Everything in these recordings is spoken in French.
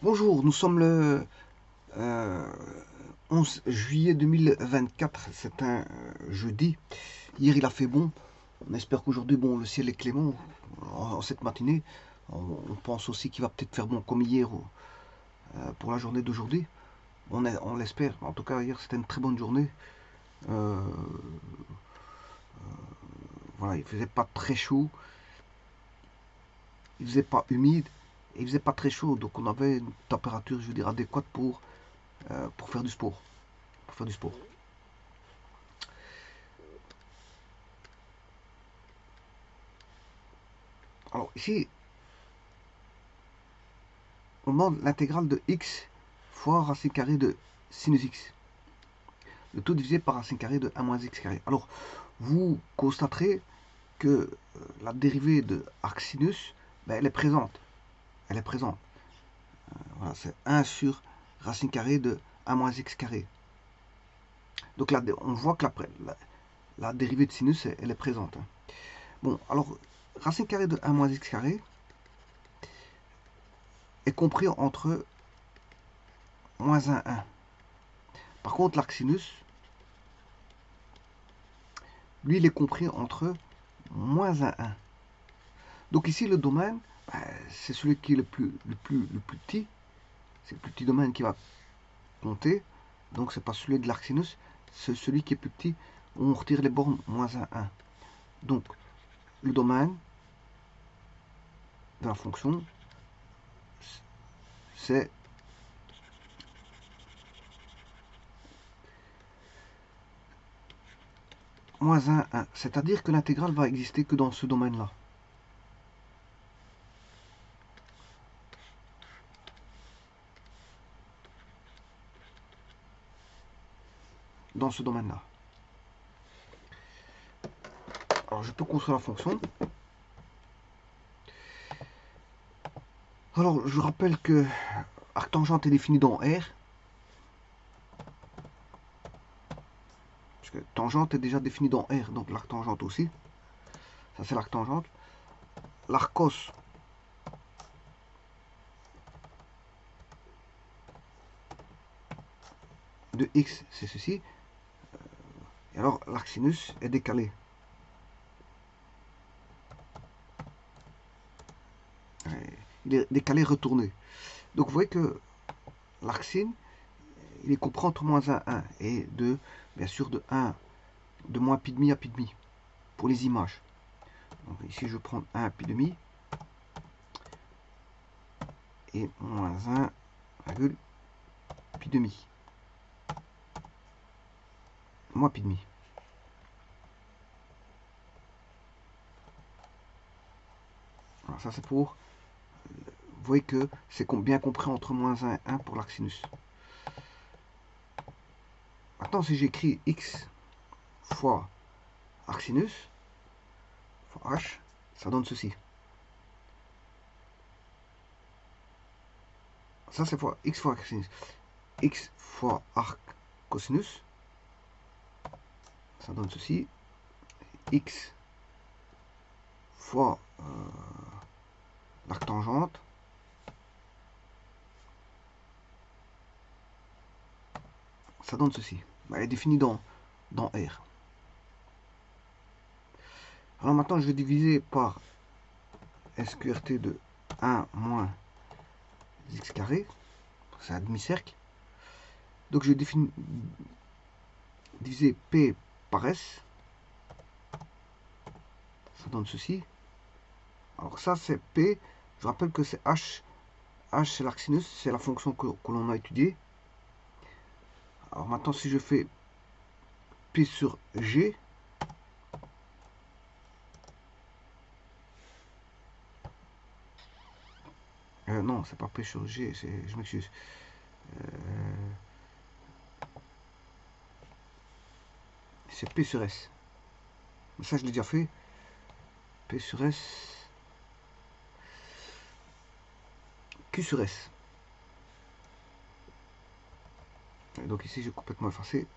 Bonjour, nous sommes le 11 juillet 2024, c'est un jeudi. Hier il a fait bon, on espère qu'aujourd'hui bon, le ciel est clément en cette matinée. On pense aussi qu'il va peut-être faire bon comme hier pour la journée d'aujourd'hui. On l'espère, en tout cas hier c'était une très bonne journée. Euh, voilà, il faisait pas très chaud, il faisait pas humide et il faisait pas très chaud, donc on avait une température je veux dire adéquate pour faire du sport. Pour faire du sport. Alors ici, on demande l'intégrale de x fois racine carrée de sinus x. Le tout divisé par racine carrée de 1 moins x carré. Alors, vous constaterez que la dérivée de arc sinus, ben, elle est présente. Elle est présente. Voilà, c'est 1 sur racine carrée de 1 moins x carré. Donc là, on voit que la dérivée de sinus, elle est présente. Bon, alors, racine carrée de 1 moins x carré est compris entre moins 1, 1. Par contre, l'arc sinus, lui, il est compris entre moins 1, 1. Donc ici, le domaine, c'est celui qui est le plus petit. C'est le plus petit domaine qui va compter. Donc c'est pas celui de l'arc sinus, c'est celui qui est plus petit. On retire les bornes moins 1, 1. Donc le domaine de la fonction, c'est moins 1, 1. C'est-à-dire que l'intégrale va exister que dans ce domaine-là. Dans ce domaine-là. Alors je peux construire la fonction. Alors je rappelle que arctangente est définie dans R. Parce que tangente est déjà définie dans R, donc l'arctangente aussi. Ça c'est l'arctangente. L'arcos de x, c'est ceci. Et alors l'arc sinus est décalé. Il est décalé retourné. Donc vous voyez que l'arc sin, il est compris entre moins 1, 1 et de, bien sûr, de 1, de moins pi demi à pi demi pour les images. Donc ici je prends 1 pi demi et moins 1 virgule pi demi. Moins pi demi. Alors ça c'est pour, vous voyez que c'est bien compris entre moins 1 et 1 pour l'arc sinus. Maintenant si j'écris x fois arc sinus, fois h, ça donne ceci. Ça c'est fois x fois arc sinus. X fois arc cosinus, ça donne ceci. X fois l'arc tangente, ça donne ceci. Elle est définie dans R. Alors maintenant, je vais diviser par SQRT de 1 moins x carré. C'est un demi-cercle. Donc je vais diviser P par S. Ça donne ceci. Alors ça, c'est P. Je rappelle que c'est H. H, c'est l'arc sinus. C'est la fonction que l'on a étudiée. Alors maintenant, si je fais P sur G, non, c'est pas P sur G, je m'excuse. C'est P sur S. Mais ça, je l'ai déjà fait. P sur S. Q sur S. Et donc ici, j'ai complètement effacé.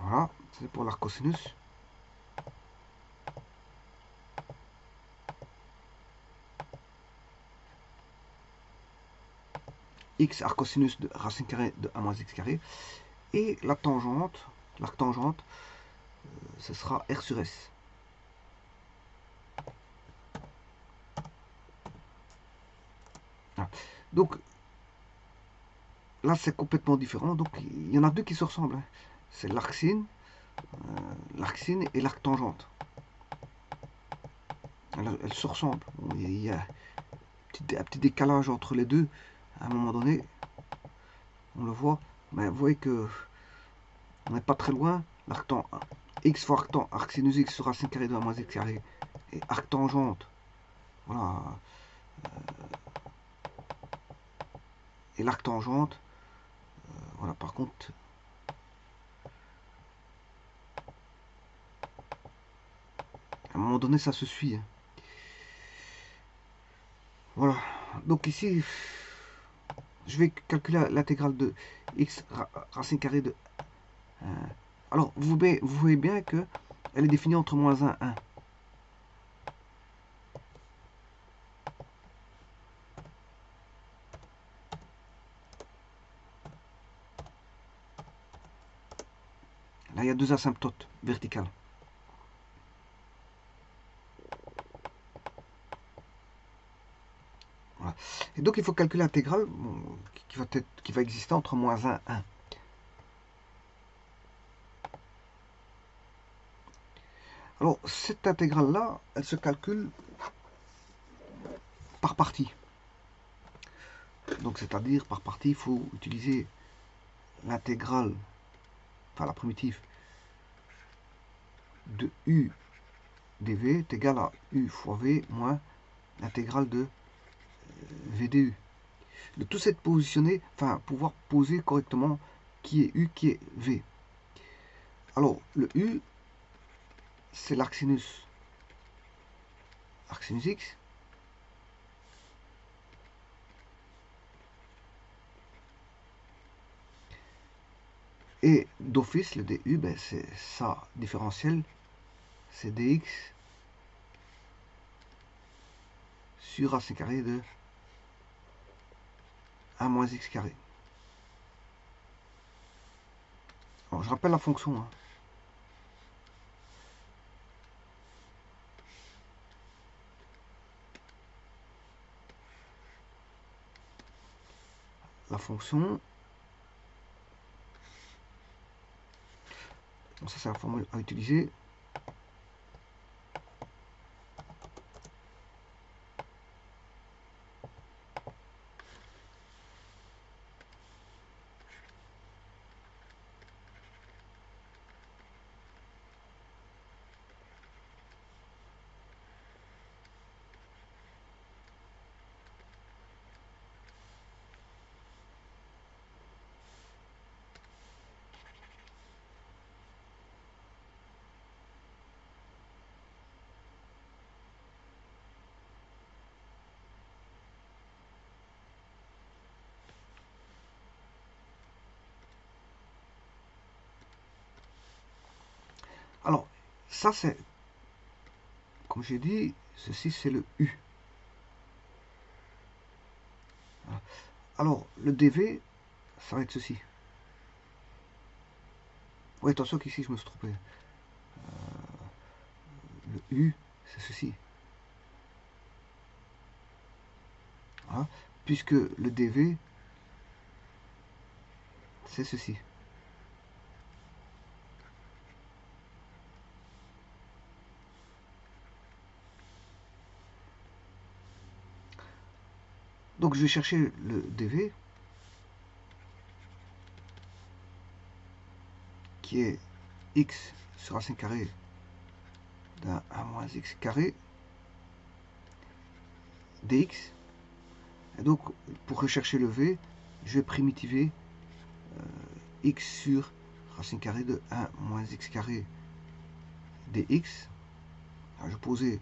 Voilà, c'est pour l'arc cosinus. x arcosinus de racine carrée de 1 moins x carré. Et la tangente, l'arctangente, ce sera R sur S. Voilà. Donc là c'est complètement différent. Donc il y en a deux qui se ressemblent, hein. C'est l'arcsine et l'arctangente. Elles se ressemblent. Bon, il y a un petit décalage entre les deux. À un moment donné, on le voit. Mais vous voyez que on n'est pas très loin. X fois arcsinus x sur racine carrée de 1 moins x carré. Et arctangente. Voilà. Et l'arctangente. Voilà, par contre. À un moment donné, ça se suit, hein. Voilà. Donc ici, je vais calculer l'intégrale de x racine carrée de... alors, vous voyez bien que elle est définie entre moins 1 et 1. Là, il y a deux asymptotes verticales. Voilà. Et donc, il faut calculer l'intégrale qui va exister entre moins 1 et 1. Alors, cette intégrale-là, elle se calcule par partie. Donc, c'est-à-dire, par partie, il faut utiliser l'intégrale, enfin la primitive, de u dv est égal à u fois v moins l'intégrale de v du. De tout s'être positionné, enfin, pouvoir poser correctement qui est u, qui est v. Alors, le u, c'est l'arcsinus x. Et d'office, le du, ben, c'est ça différentiel, c'est dx sur racine carrée de 1 moins x carré. Alors, je rappelle la fonction, hein. La fonction, donc ça c'est la formule à utiliser. Alors, ça c'est, comme j'ai dit, ceci c'est le u. Alors, le dv, ça va être ceci. Oui, attention qu'ici je me suis trompé. Le u, c'est ceci. Voilà. Puisque le dv, c'est ceci. Donc je vais chercher le dv, qui est x sur racine carrée d'un 1 moins x carré dx. Et donc, pour rechercher le v, je vais primitiver x sur racine carrée de 1 moins x carré dx. Alors, je vais poser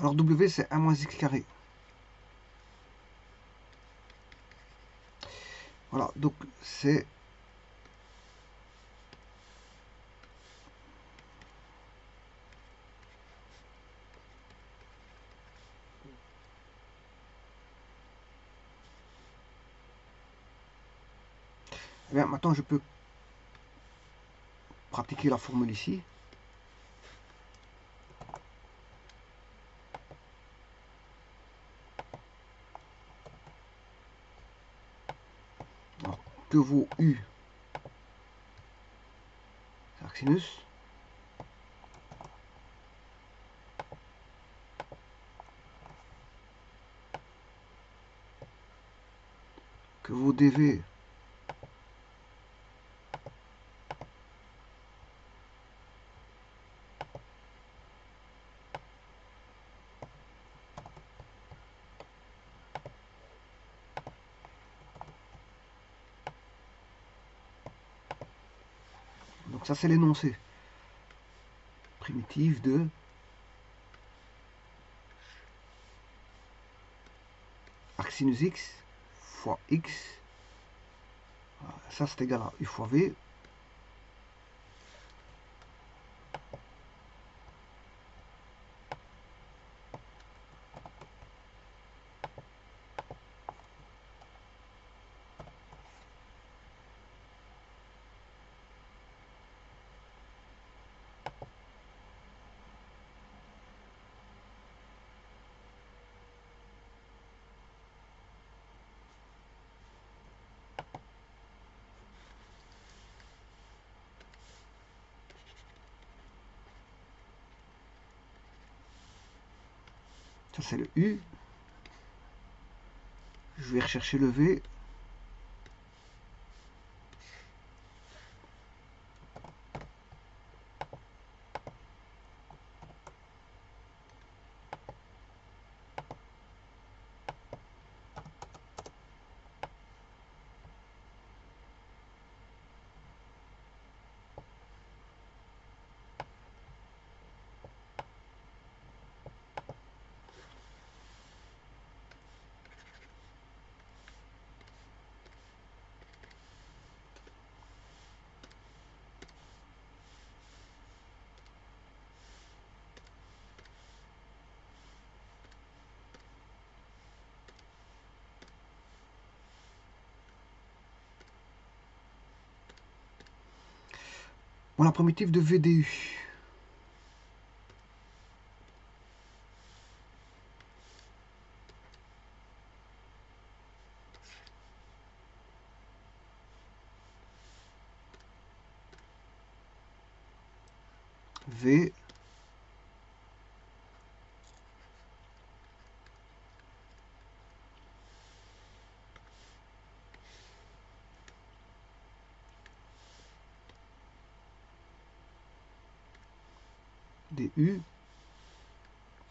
Alors W c'est 1 moins x carré. Voilà, donc c'est eh bien, maintenant je peux pratiquer la formule ici. Alors, que vaut U arcsinus que vaut dV donc ça c'est l'énoncé primitif de arcsinus x fois x, ça c'est égal à U fois V ça c'est le U. Je vais rechercher le V. Bon, la primitive de VDU. V du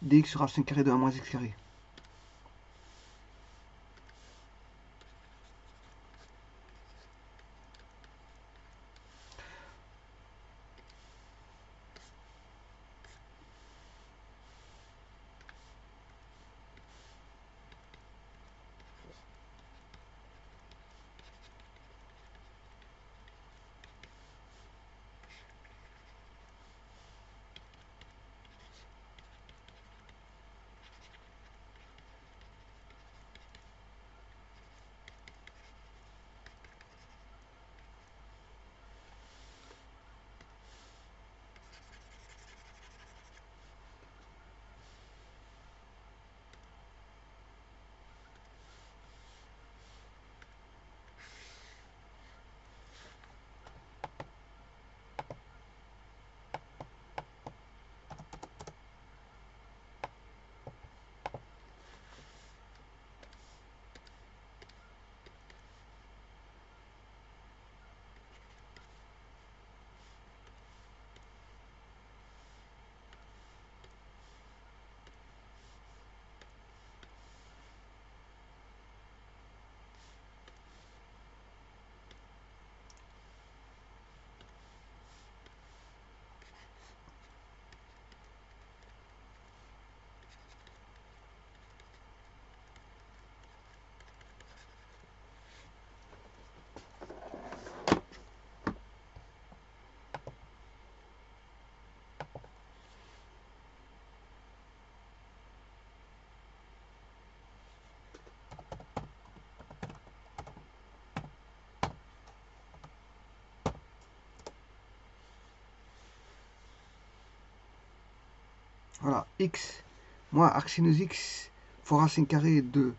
dx sur racine carrée de 1 moins x carré. Voilà, x, moi, arc sinus x fois racine carrée de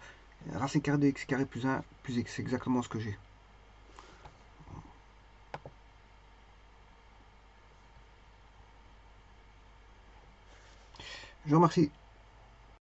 x carré plus 1 plus x. C'est exactement ce que j'ai. Je vous remercie.